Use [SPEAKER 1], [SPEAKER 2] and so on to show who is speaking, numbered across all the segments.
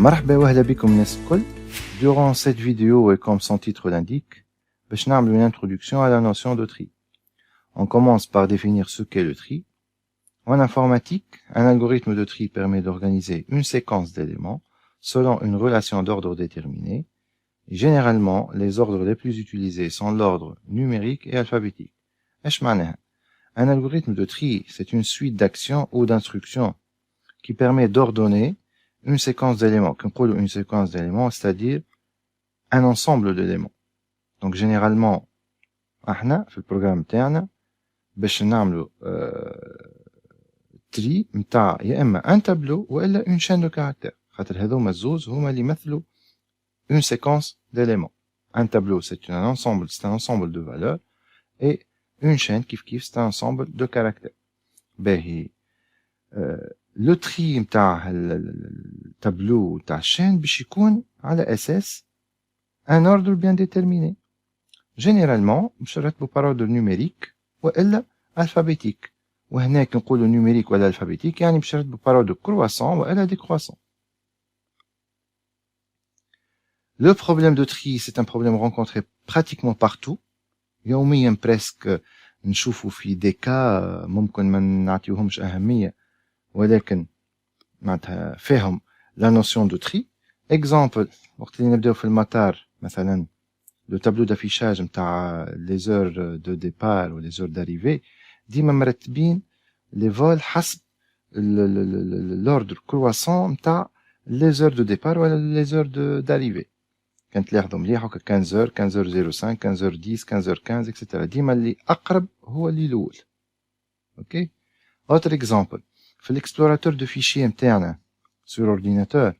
[SPEAKER 1] مرحبا واهلا بكم الناس الكل. Durant cette vidéo et comme son titre l'indique, باش نعمل une introduction à la notion de tri. On commence par définir ce qu'est le tri. En informatique, un algorithme de tri permet d'organiser une séquence d'éléments selon une relation d'ordre déterminée. Et généralement, les ordres les plus utilisés sont l'ordre numérique et alphabétique. ايش معناها؟ Un algorithme de tri, c'est une suite d'actions ou d'instructions qui permet d'ordonner une séquence d'éléments. Une séquence d'éléments, c'est-à-dire un ensemble d'éléments. Donc généralement, احنا في البروجرام تاعنا باش نعملوا تري متاع يا اما ان تابلو والا une chaîne de caractères. خاطر هذوما الزوز هما اللي يمثلوا une séquence d'éléments. Un tableau, c'est un ensemble de valeurs et une chaîne c'est un ensemble de caractères. باهي le tri متاع التابلو تاع الشين باش يكون على اساس un ordre bien déterminé. Généralement باش نرتبوا par ordre numérique والا alphabétique. وهنا كي نقولوا numérique ولا alphabétique يعني باش نرتبوا par ordre croissant والا décroissant. Le problème de tri, c'est un problème rencontré pratiquement partout. يوميا presque نشوفوا في des cas ممكن ما نعطيوهمش أهمية ولكن معناتها فيهم la notion de tri. Exemple وقت اللي نبداو في المطار مثلا le tableau d'affichage متاع les heures de départ ou les heures d'arrivée ديما مرتبين les vols حسب l'ordre croissant متاع les heures de départ ولا les heures d'arrivée. كانت لاحظوا مليح هكا 15h 15h05 15h10 15h15 etc. ديما اللي أقرب هو اللي الأول. اوكي. autre exemple في l'explorateur de fichiers متاعنا sur ordinateur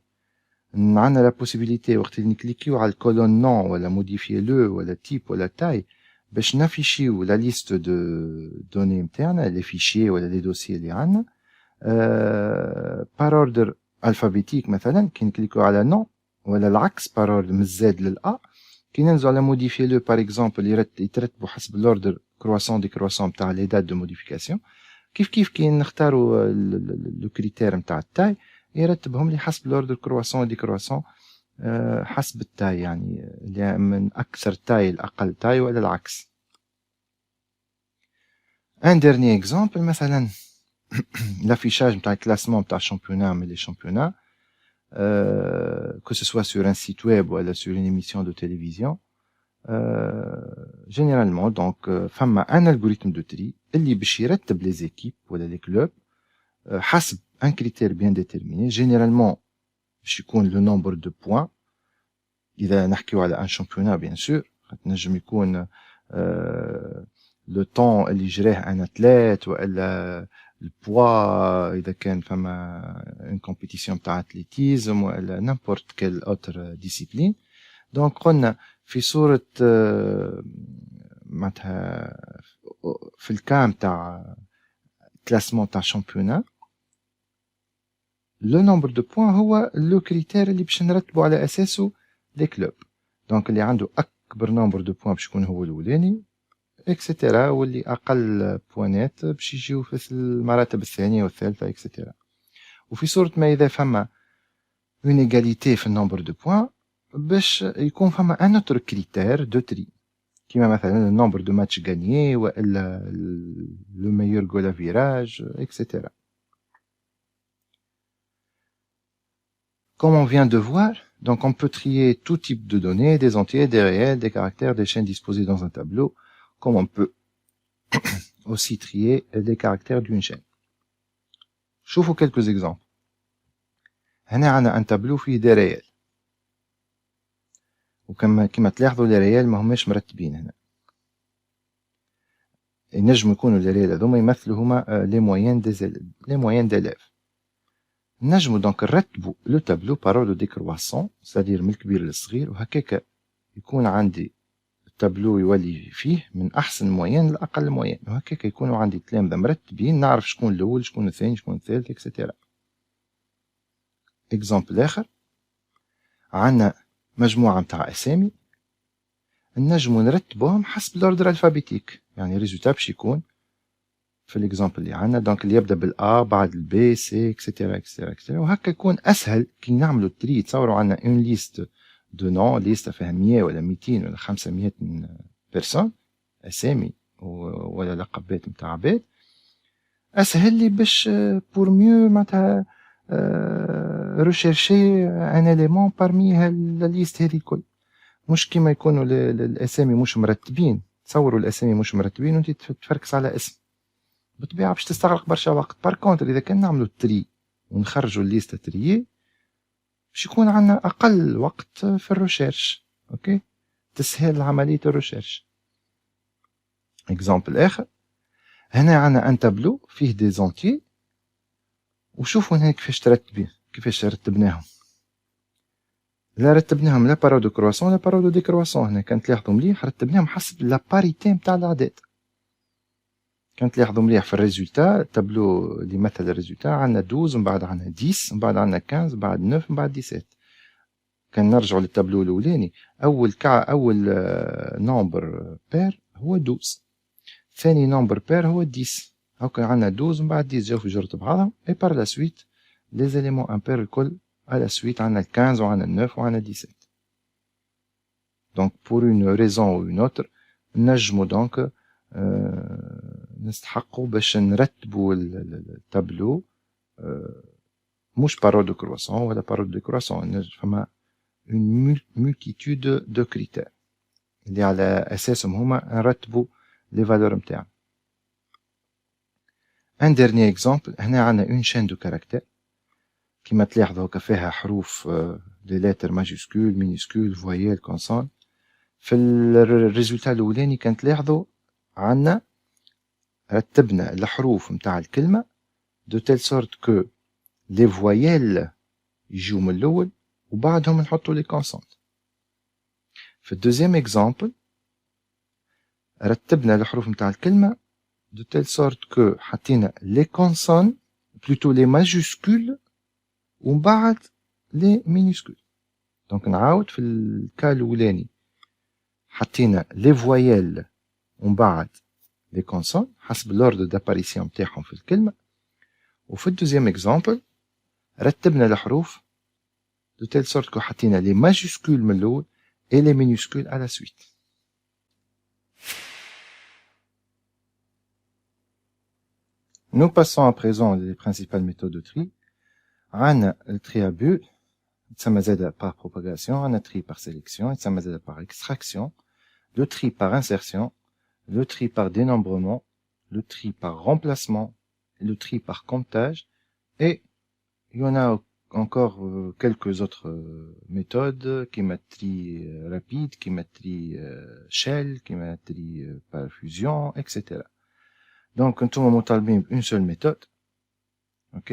[SPEAKER 1] عندنا la possibilité وقت اللي نكليكيو على الكولون nom ولا modifier le ولا type ولا taille باش نافيشيو la liste de données متاعنا les fichiers ولا les dossiers اللي عندنا par ordre alphabétique مثلا كي نكليكيو على nom ولا العكس par ordre من الزاد للأ كي ننزلوا على modifier le par exemple يترتبوا حسب l'ordre croissant décroissant متاع les dates de modification. كيف كي نختاروا لو كريتير متاع التاي يرتبهم لي حسب l'ordre croissant décroissant حسب التاي يعني من أكثر تاي لأقل تاي ولا العكس. un dernier exemple مثلا l'affichage متاع الكلاسمون متاع الشامبيونات من لي شامبيونات que ce soit sur un site web ou sur une émission de télévision. Généralement, donc, فما un algorithme de tri اللي باش يرتب les équipes ou les clubs حسب un critère bien déterminé. Généralement, باش يكون le nombre de points. إذا نحكيو على un championnat bien sûr, نجم يكون le temps اللي جراه un athlète ولا البوا إذا كان فما une compétition متاع athlétisme ولا n'importe quelle autre discipline. donc قلنا في صورة معناتها في الكام متاع classement تاع championnat le nombre de points هو le critère اللي باش نرتبوا على أساسه les clubs. donc اللي عنده أكبر nombre de points باش يكون هو الأولاني اكسترا واللي اقل بوانات باش يجيو في المراتب الثانيه والثالثه اكسترا. وفي صوره ما اذا فما اون ايغاليتي في النومبر دو بوين باش يكون فما ان اوتر كريتير دو تري كيما مثلا النومبر دو ماتش غانيي والا لو ميور جول فيراج اكسترا. Comme on vient de voir, donc on peut trier tout type de données, des entiers, des réels, des caractères, des chaînes disposées dans un tableau, comme on peut aussi trier les caractères d'une chaîne. شوفوا quelques exemples. هنا عندنا un tableau فيه des réels. وكما تلاحظوا les réels ما هماش مرتبين هنا. ينجم يكونوا les réels هذوما يمثلوا هما les moyennes d'élèves. نجموا donc نرتبوا le tableau par ordre décroissant, c'est-à-dire من الكبير للصغير وهكاك يكون عندي التابلو يولي فيه من احسن موين لاقل موين وهكاك يكونوا عندي تلامذه مرتبين نعرف شكون الاول شكون الثاني شكون الثالث اكسترا. اكزامبل اخر عندنا مجموعه متاع اسامي نجموا نرتبوهم حسب الاوردر الفابيتيك يعني ريزولتا باش يكون في الاكزامبل اللي عندنا. دونك اللي يبدا بالA بعد الB C اكسيتيرا اكسيتيرا اكسيتيرا، وهكا يكون اسهل كي نعملوا التري. تصوروا عندنا اون ليست دو نون، ليست فيها 100 ولا 200 ولا 500 بيرسون، اسامي ولا لقبات نتاع عباد. اسهل لي باش بور ميو معناتها ريشيرشي ان اليمون بارمي هالليست هذه الكل. مش كيما يكونوا الاسامي مش مرتبين. تصوروا الاسامي مش مرتبين وانت تفركس على اسم، بالطبيعه باش تستغرق برشا وقت. بار كونتر اذا كان نعملوا التري ونخرجوا الليست تريي باش يكون عندنا اقل وقت في الريشيرش. اوكي، تسهل عمليه الريشيرش. اكزامبل اخر، هنا عندنا ان تابلو فيه دي زونتي، وشوفوا هنا كيفاش رتبناهم. لا رتبناهم لا بارو دو كرواسون لا بارو دو ديكرواسون. هنا كانت تلاحظوا مليح رتبناهم حسب لا باريتي نتاع الاعداد. كانت تلاحظوا مليح في الريزولتا، التابلو اللي يمثل الريزولتا عندنا 12، من بعد عندنا 10، من بعد عندنا 15، من بعد 9، من بعد 17. كان نرجعوا للتابلو الاولاني، اول نومبر بير هو 12، ثاني نومبر بير هو 10. هاكا عندنا 12 من بعد 10 جاو في جرة بعضهم، اي بار لا سويت لي زيليمون امبير الكل على سويت عندنا 15 وعندنا 9 وعندنا 17. دونك بور اون ريزون او اون اوتر نجمو دونك نستحقوا باش نرتبوا التابلو مش بارو دو كرواسون ولا بارو دو كرواسون. فما اون مولتيتود دو كريتير اللي على اساسهم هما نرتبوا لي فالور نتاعنا. ان ديرني اكزامبل، هنا عندنا اون شين دو كاركتير كيما تلاحظوا هكا فيها حروف لي لاتر ماجيسكول مينيسكول فويال كونسون. في الريزولتا الاولاني كان تلاحظوا عندنا رتبنا الحروف نتاع الكلمه دو تيل سورت كو لي فويال يجيو من الاول وبعدهم نحطوا لي كونسونت. في الدوزيام اكزامبل رتبنا الحروف نتاع الكلمه دو تيل سورت كو حطينا لي كونسون بلوتو لي ماجيسكول ومن بعد لي مينيسكول. دونك نعاود في الكا الاولاني حطينا لي فويال ومن بعد لي كونسون حسب لوردر داباريسيون نتاعهم في الكلمه. وفي الدوزيام اكزامبل رتبنا الحروف دو تيل سورت كو حطينا لي ماجيسكول من الاول et les minuscules à la suite. Nous passons à présent les principales méthodes de tri. عندنا le tri à but, يتسمى زادة par propagation, عندنا tri par sélection, يتسمى زادة par extraction, le tri par insertion, le tri par dénombrement, le tri par remplacement, le tri par comptage, et il y en a encore quelques autres méthodes, qui m'a tri rapide, qui m'a tri shell, qui m'a tri par fusion, etc. Donc, nous avons une seule méthode. Ok?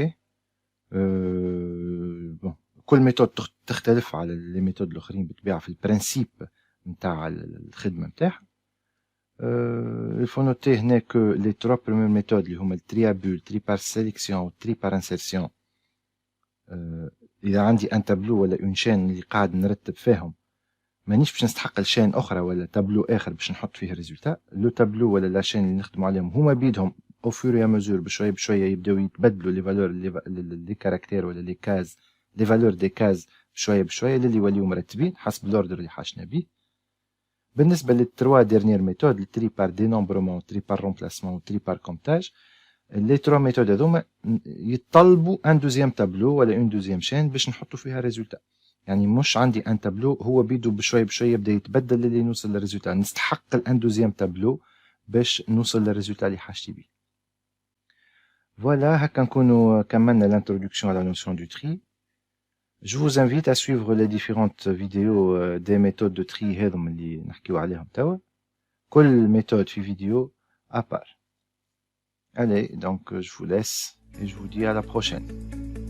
[SPEAKER 1] Bon. كل méthode تختلف على les méthodes الأخرين بتبيع في البرانسيب نتاع الخدمة نتاعها. Il faut noter هنا que les trois premières méthodes اللي هما التري à bulle, tri par sélection و tri par insertion. إذا عندي ان تابلو ولا اون شين اللي قاعد نرتب فيهم مانيش باش نستحق شين أخرى ولا تابلو آخر باش نحط فيه الريزولتا. لو تابلو ولا لا شين اللي نخدموا عليهم هما بيدهم او فور يا مزور بشوية بشوية يبداو يتبدلوا لي فالور لي كاركتير ولا لي كاز لي فالور دي كاز بشوية بشوية اللي يوليو مرتبين حسب الاوردر اللي حاشنا بيه. بالنسبة للتروا ديرنيير ميثود التري بار دينومبرومون تري بار رومبلاسمون تري بار كومتاج، لي تروا ميثود هذوما يتطلبوا ان دوزيام تابلو ولا اون دوزيام شين باش نحطوا فيها ريزولتا. يعني مش عندي ان تابلو هو بيدو بشويه بشويه يبدا يتبدل اللي نوصل للريزولتا، نستحق الان دوزيام تابلو باش نوصل للريزولتا اللي حاجتي بيه. فوالا هكا نكونوا كملنا l'introduction à la notion du tri. Je vous invite à suivre les différentes vidéos des méthodes de tri هذم اللي نحكيو عليهم توا. كل méthode في vidéo à part. Allez, donc je vous laisse et je vous dis à la prochaine.